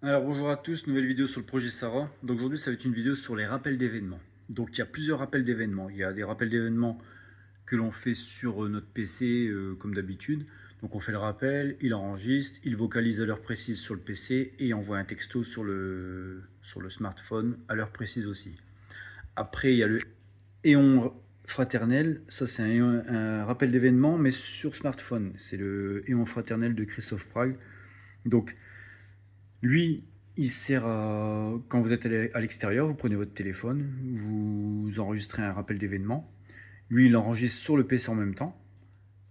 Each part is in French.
Alors bonjour à tous, nouvelle vidéo sur le projet Sarah. Donc aujourd'hui ça va être une vidéo sur les rappels d'événements. Donc il y a plusieurs rappels d'événements. Il y a des rappels d'événements que l'on fait sur notre PC comme d'habitude. Donc on fait le rappel, il enregistre, il vocalise à l'heure précise sur le PC et envoie un texto sur le smartphone à l'heure précise aussi. Après il y a le Éon fraternel, ça c'est un rappel d'événement mais sur smartphone. C'est le Éon fraternel de Christophe Prague. Donc lui, il sert à... Quand vous êtes à l'extérieur, vous prenez votre téléphone, vous enregistrez un rappel d'événement. Lui, il enregistre sur le PC en même temps.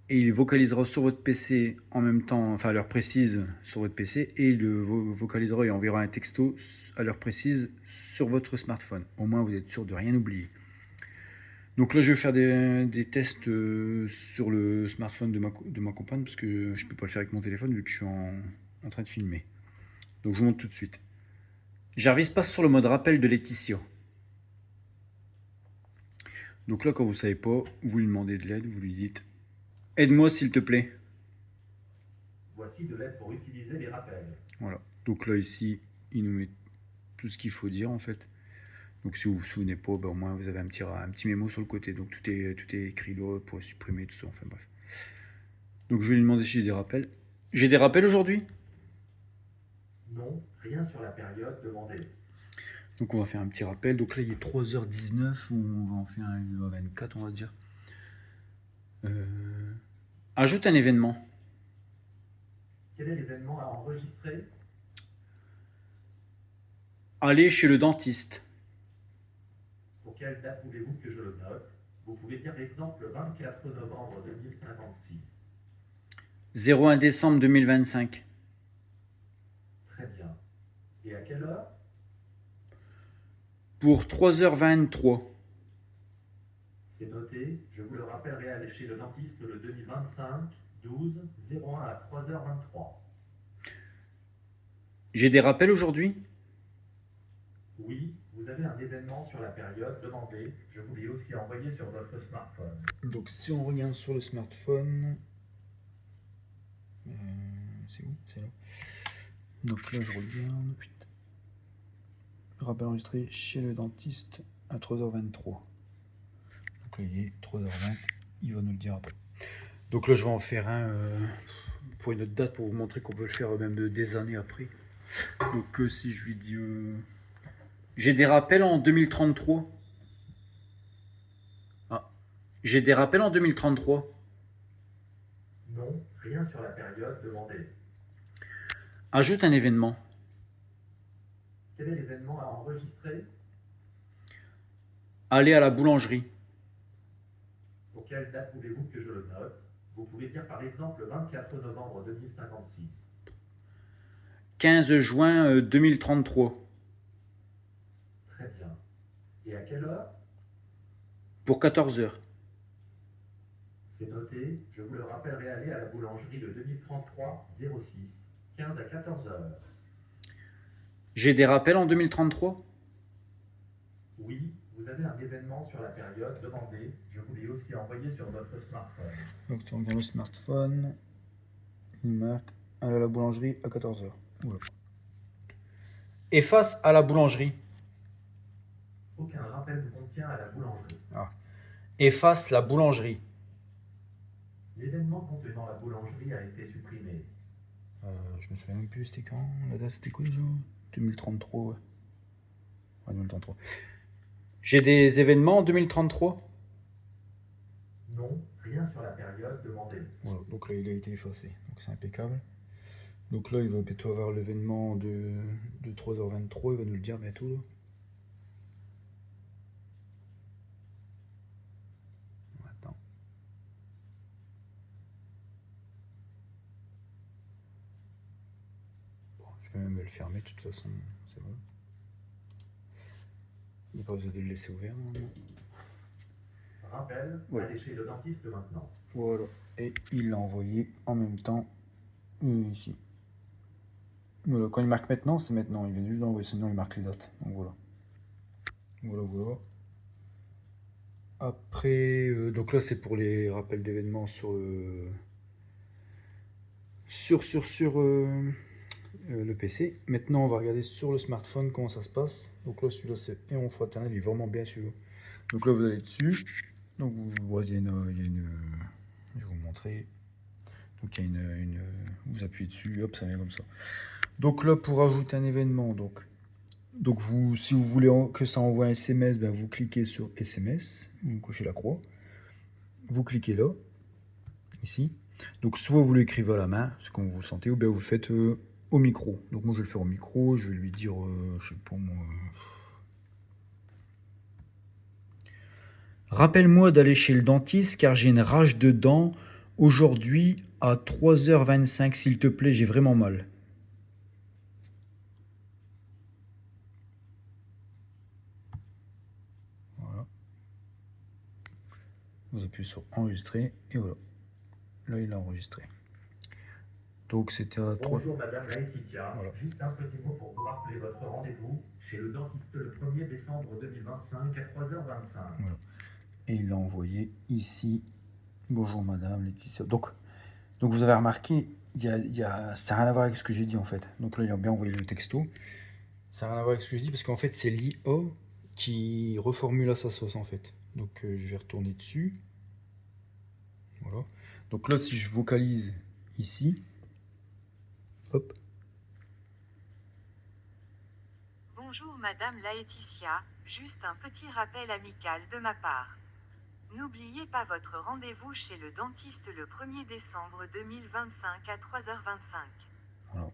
Et il vocalisera sur votre PC en même temps, enfin à l'heure précise sur votre PC. Et il le vocalisera et enverra un texto à l'heure précise sur votre smartphone. Au moins, vous êtes sûr de rien oublier. Donc là, je vais faire des tests sur le smartphone de ma compagne parce que je ne peux pas le faire avec mon téléphone vu que je suis en train de filmer. Donc je vous montre tout de suite. Jarvis passe sur le mode rappel de Laetitia. Donc là, quand vous ne savez pas, vous lui demandez de l'aide, vous lui dites « Aide-moi s'il te plaît ». Voici de l'aide pour utiliser les rappels. Voilà. Donc là, ici, il nous met tout ce qu'il faut dire en fait. Donc si vous vous souvenez pas, ben, au moins vous avez un petit mémo sur le côté. Donc tout est écrit là pour supprimer tout ça. Enfin bref. Donc je vais lui demander si j'ai des rappels. J'ai des rappels aujourd'hui? Non, rien sur la période demandée. Donc on va faire un petit rappel. Donc là il est 3h19, on va en faire un 24 on va dire. Ajoute un événement. Quel est l'événement à enregistrer? Aller chez le dentiste. Pour quelle date voulez-vous que je le note? Vous pouvez dire exemple le 24 novembre 2056. 01 décembre 2025. Très bien. Et à quelle heure? Pour 3h23. C'est noté. Je vous le rappellerai aller chez le dentiste le 2025 12 01 à 3h23. J'ai des rappels aujourd'hui? Oui, vous avez un événement sur la période demandée. Je vous l'ai aussi envoyé sur votre smartphone. Donc si on regarde sur le smartphone, c'est où? C'est là. Donc là je regarde. Putain. Rappel enregistré chez le dentiste à 3h23. Donc là il est 3h20, il va nous le dire après. Donc là je vais en faire un pour une autre date pour vous montrer qu'on peut le faire même des années après. Donc si je lui dis j'ai des rappels en 2033. Ah, j'ai des rappels en 2033. Non, rien sur la période demandée. Ajoute un événement. Quel est l'événement à enregistrer? Aller à la boulangerie. Pour quelle date voulez-vous que je le note? Vous pouvez dire par exemple le 24 novembre 2056. 15 juin 2033. Très bien. Et à quelle heure? Pour 14h. C'est noté. Je vous le rappellerai aller à la boulangerie le 2033 06 15 à 14 heures. J'ai des rappels en 2033? Oui, vous avez un événement sur la période demandée. Je vous l'ai aussi envoyé sur votre smartphone. Donc tu regardes le smartphone, il marque aller à la boulangerie à 14h. Voilà. Efface à la boulangerie. Aucun rappel ne contient à la boulangerie. Ah. Efface la boulangerie. L'événement contenant la boulangerie a été supprimé. Je me souviens même plus, c'était quand? La date c'était quoi déjà? 2033, ouais. Ouais, 2033. J'ai des événements en 2033? Non, rien sur la période demandée. Voilà, donc là il a été effacé, donc c'est impeccable. Donc là il va bientôt avoir l'événement de 3h23, il va nous le dire bientôt là. Attends. Bon, je vais même le fermer de toute façon, c'est bon. Il n'y a pas besoin de le laisser ouvert. Rappel, voilà. Allez chez le dentiste maintenant. Voilà, et il l'a envoyé en même temps ici. Voilà, quand il marque maintenant, c'est maintenant. Il vient juste d'envoyer, sinon il marque les dates. Donc voilà. Voilà. Après, donc là c'est pour les rappels d'événements sur le le PC. Maintenant, on va regarder sur le smartphone comment ça se passe. Donc là, celui-là, c'est Eon Fraternel, il est vraiment bien celui-là. Donc là, vous allez dessus. Donc vous voyez, je vais vous montrer. Donc il y a vous appuyez dessus, hop, ça vient comme ça. Donc là, pour ajouter un événement, donc vous, si vous voulez que ça envoie un SMS, ben vous cliquez sur SMS, vous cochez la croix, vous cliquez là, ici. Donc soit vous l'écrivez à la main, ce qu'on vous sentez, ou bien vous le faites au micro. Donc moi je vais le faire au micro, je vais lui dire, je sais pas moi. Rappelle-moi d'aller chez le dentiste car j'ai une rage de dents aujourd'hui à 3h25 s'il te plaît, j'ai vraiment mal. Voilà. Vous appuyez sur enregistrer et voilà. Là il a enregistré. Donc c'était à 3. Bonjour Madame Laetitia, voilà. Juste un petit mot pour vous rappeler votre rendez-vous chez le dentiste le 1er décembre 2025 à 3h25. Voilà. Et il l'a envoyé ici. Bonjour Madame Laetitia. Donc vous avez remarqué, ça n'a rien à voir avec ce que j'ai dit en fait. Donc là il a bien envoyé le texto. Ça n'a rien à voir avec ce que je dis parce qu'en fait c'est l'IA qui reformule à sa sauce en fait. Donc je vais retourner dessus. Voilà. Donc là si je vocalise ici, hop. Bonjour Madame Laetitia, juste un petit rappel amical de ma part. N'oubliez pas votre rendez-vous chez le dentiste le 1er décembre 2025 à 3h25. Voilà.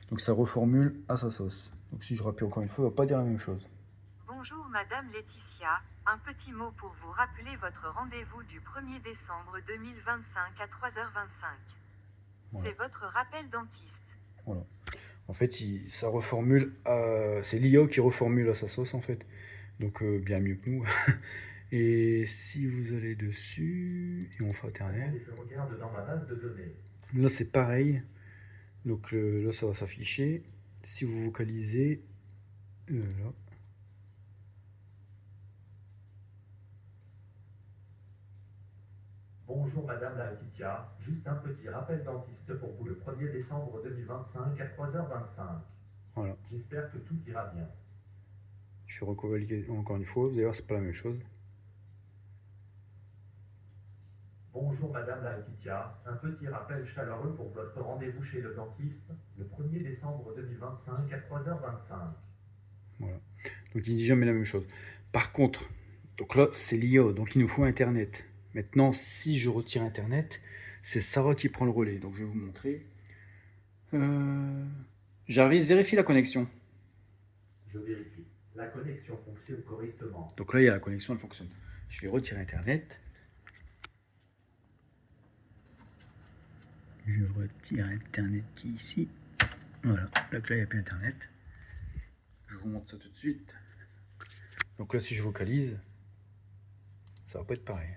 Donc ça reformule à sa sauce. Donc si je rappuie encore une fois, il ne va pas dire la même chose. Bonjour Madame Laetitia, un petit mot pour vous rappeler votre rendez-vous du 1er décembre 2025 à 3h25. Voilà. C'est votre rappel dentiste. Voilà. En fait, ça reformule, c'est l'IA qui reformule à sa sauce en fait. Donc bien mieux que nous. Et si vous allez dessus, et on fraternel. Je regarde dans ma base de données. Là c'est pareil. Donc là ça va s'afficher. Si vous vocalisez, là. Bonjour Madame Laetitia, juste un petit rappel dentiste pour vous le 1er décembre 2025 à 3h25. Voilà. J'espère que tout ira bien. Je vais recovalider encore une fois, d'ailleurs c'est pas la même chose. Bonjour Madame Laetitia, un petit rappel chaleureux pour votre rendez-vous chez le dentiste le 1er décembre 2025 à 3h25. Voilà. Donc il dit jamais la même chose. Par contre, donc là c'est l'IA, donc il nous faut Internet. Maintenant, si je retire Internet, c'est Sarah qui prend le relais. Donc je vais vous montrer. Jarvis, vérifie la connexion. Je vérifie. La connexion fonctionne correctement. Donc là, il y a la connexion, elle fonctionne. Je vais retirer Internet. Je retire Internet qui est ici. Voilà, donc là, il n'y a plus Internet. Je vous montre ça tout de suite. Donc là, si je vocalise, ça va pas être pareil.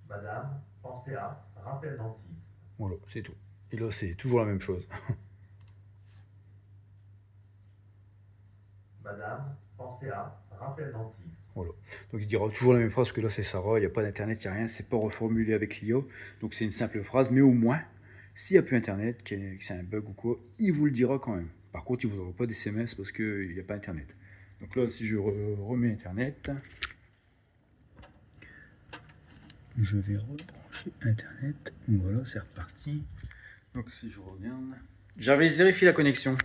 Madame, pensez à rappel dentiste. Voilà, c'est tout. Et là, c'est toujours la même chose. Madame, pensez à rappel dentiste. Voilà. Donc il dira toujours la même phrase, parce que là c'est Sarah, il n'y a pas d'internet, il n'y a rien, c'est pas reformulé avec l'IA. Donc c'est une simple phrase, mais au moins, s'il n'y a plus internet, que c'est un bug ou quoi, il vous le dira quand même. Par contre, il ne vous envoie pas d'SMS parce qu'il n'y a pas internet. Donc là, si je remets internet, je vais rebrancher internet. Voilà, c'est reparti. Donc si je regarde, j'avais vérifié la connexion.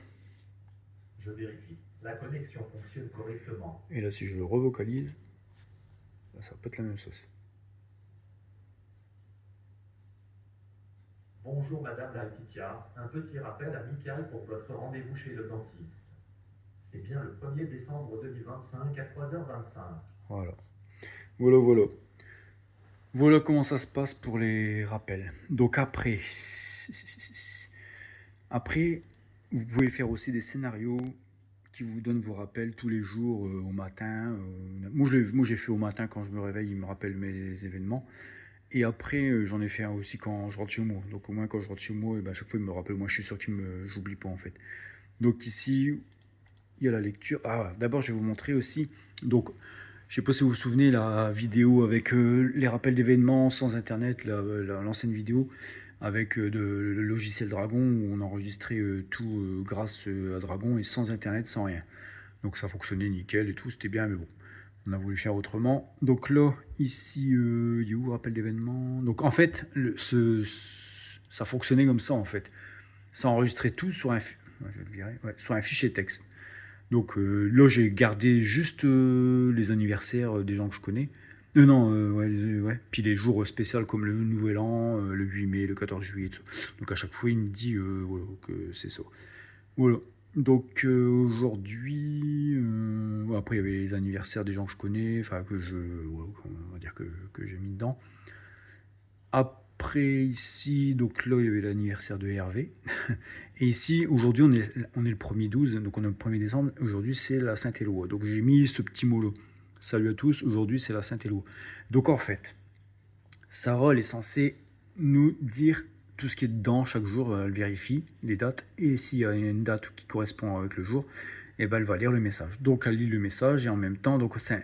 Je vérifie. La connexion fonctionne correctement. Et là, si je le revocalise, là, ça va pas être la même sauce. Bonjour Madame Laetitia, un petit rappel amical pour votre rendez-vous chez le dentiste. C'est bien le 1er décembre 2025 à 3h25. Voilà. Voilà. Voilà comment ça se passe pour les rappels. Donc après, vous pouvez faire aussi des scénarios qui vous donnent vos rappels tous les jours au matin. Moi, j'ai fait au matin quand je me réveille, il me rappelle mes événements. Et après, j'en ai fait un aussi quand je rentre chez moi. Donc au moins quand je rentre chez moi, et ben, à chaque fois il me rappelle. Moi, je suis sûr j'oublie pas en fait. Donc ici, il y a la lecture. Ah, d'abord, je vais vous montrer aussi. Donc, je sais pas si vous vous souvenez la vidéo avec les rappels d'événements sans internet, l'ancienne vidéo. avec le logiciel Dragon où on enregistrait tout grâce à Dragon et sans internet, sans rien. Donc ça fonctionnait nickel et tout, c'était bien, mais bon, on a voulu faire autrement. Donc là, ici, il y a où rappel d'événement. Donc en fait, ça fonctionnait comme ça en fait. Ça enregistrait tout sur je vais le virer, ouais, sur un fichier texte. Donc là, j'ai gardé juste les anniversaires des gens que je connais. Non, ouais. Puis les jours spéciaux comme le Nouvel An, le 8 mai, le 14 juillet, tout ça. Donc à chaque fois, il me dit voilà, que c'est ça. Voilà. Donc aujourd'hui, après il y avait les anniversaires des gens que je connais, enfin voilà, on va dire que j'ai mis dedans. Après ici, donc là il y avait l'anniversaire de Hervé. Et ici, aujourd'hui on est le 1er 12, donc on est le 1er décembre, aujourd'hui c'est la Saint-Éloi. Donc j'ai mis ce petit mot là. Salut à tous, aujourd'hui c'est la Saint-Éloi. Donc en fait, Sarah elle est censée nous dire tout ce qui est dedans chaque jour, elle vérifie les dates, et s'il y a une date qui correspond avec le jour, et ben elle va lire le message. Donc elle lit le message et en même temps, donc c'est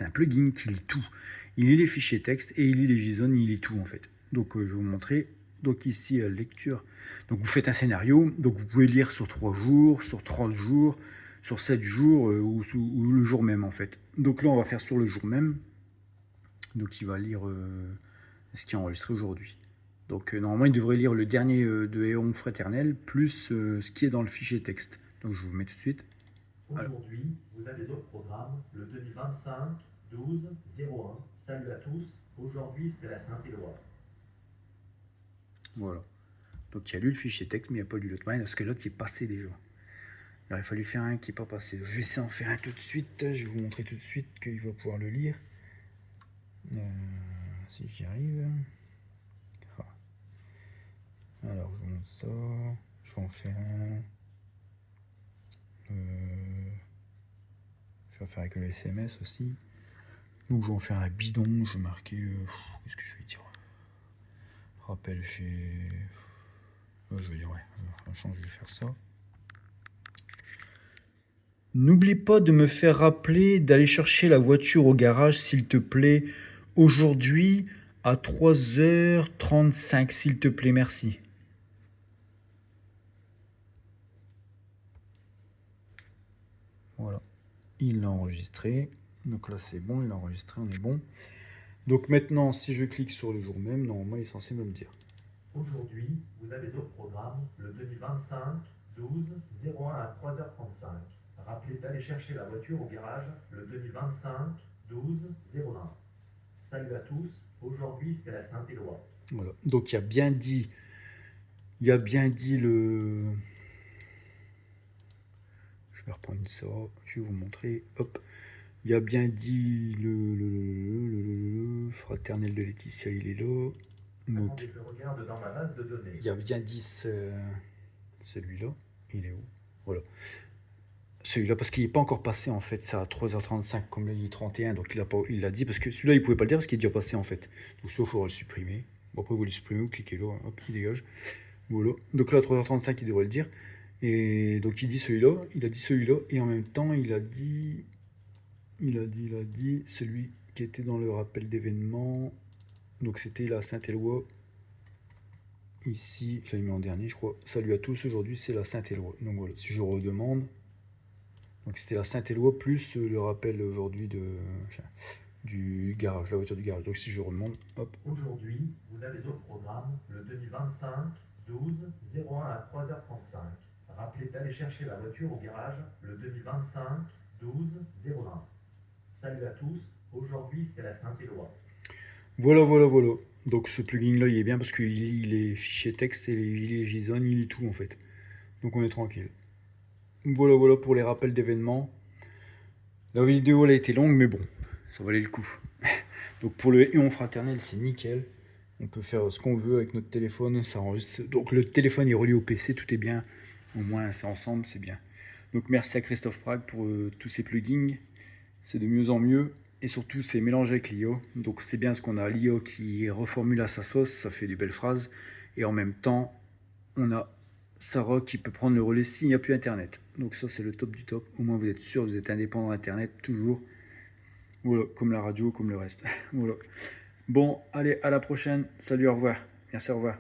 un plugin qui lit tout. Il lit les fichiers texte et il lit les JSON, il lit tout en fait. Donc je vais vous montrer. Donc ici lecture. Donc vous faites un scénario, donc vous pouvez lire sur 3 jours, sur 30 jours, sur 7 jours ou le jour même en fait. Donc là on va faire sur le jour même. Donc il va lire ce qui est enregistré aujourd'hui. Donc normalement il devrait lire le dernier de Éon Fraternel plus ce qui est dans le fichier texte. Donc je vous mets tout de suite. Aujourd'hui, vous avez au programme le 2025 12 01. Salut à tous, aujourd'hui c'est la Saint-Éloi. Voilà. Donc il y a lu le fichier texte mais il n'y a pas lu l'autre parce que l'autre il est passé déjà. Il aurait fallu faire un qui n'est pas passé. Je vais essayer d'en faire un tout de suite. Je vais vous montrer tout de suite qu'il va pouvoir le lire. Si j'y arrive. Alors je vous montre ça. Je vais en faire un. Je vais en faire avec le SMS aussi. Donc je vais en faire un bidon. Je vais marquer. Qu'est-ce que je vais dire? Rappel chez. Je vais dire ouais. Franchement, je vais faire ça. N'oublie pas de me faire rappeler d'aller chercher la voiture au garage, s'il te plaît, aujourd'hui à 3h35, s'il te plaît, merci. Voilà, il l'a enregistré. Donc là, c'est bon, il l'a enregistré, on est bon. Donc maintenant, si je clique sur le jour même, normalement, il est censé me le dire. Aujourd'hui, vous avez au programme le 2025 12 01 à 3h35. Rappelez d'aller chercher la voiture au garage le 2025 12 01. Salut à tous, aujourd'hui c'est la Saint-Éloi. Voilà, donc il y a bien dit le... Je vais reprendre ça, je vais vous montrer, hop. Il y a bien dit le fraternel de Laetitia, il est là. Donc, je regarde dans ma base de données. Il y a bien dit celui-là, il est où? Voilà. Celui-là, parce qu'il n'est pas encore passé en fait, c'est à 3h35, comme là il est 31, donc il l'a dit, parce que celui-là il pouvait pas le dire parce qu'il est déjà passé en fait. Donc celui-là il faudra le supprimer. Bon, après vous le supprimez, vous cliquez là, hop, il dégage. Voilà. Donc là à 3h35 il devrait le dire. Et donc il dit celui-là, il a dit celui-là, et en même temps il a dit celui qui était dans le rappel d'événement. Donc c'était la Saint-Éloi. Ici, je l'ai mis en dernier, je crois. Salut à tous, aujourd'hui c'est la Saint-Éloi. Donc voilà, si je redemande. Donc c'était la Saint-Éloi plus le rappel aujourd'hui du garage, la voiture du garage. Donc si je remonte, hop. Aujourd'hui, vous avez au programme le 2025 12 01 à 3h35. Rappelez d'aller chercher la voiture au garage le 2025 12 01. Salut à tous, aujourd'hui c'est la Saint-Éloi. Voilà. Donc ce plugin là il est bien parce qu'il lit les fichiers texte et il lit les JSON, il lit tout en fait. Donc on est tranquille. Voilà pour les rappels d'événements. La vidéo elle a été longue mais bon, ça valait le coup. Donc pour le Éon Fraternel c'est nickel. On peut faire ce qu'on veut avec notre téléphone, ça enregistre. Donc le téléphone est relié au PC, tout est bien. Au moins c'est ensemble, c'est bien. Donc merci à Christophe Prague pour tous ces plugins. C'est de mieux en mieux. Et surtout c'est mélangé avec l'IO. Donc c'est bien ce qu'on a l'IO qui reformule à sa sauce, ça fait des belles phrases. Et en même temps, on a Sarah qui peut prendre le relais s'il n'y a plus internet. Donc ça c'est le top du top. Au moins vous êtes sûr, vous êtes indépendant d'internet, toujours. Voilà, comme la radio, comme le reste. Voilà. Bon, allez, à la prochaine. Salut, au revoir. Merci, au revoir.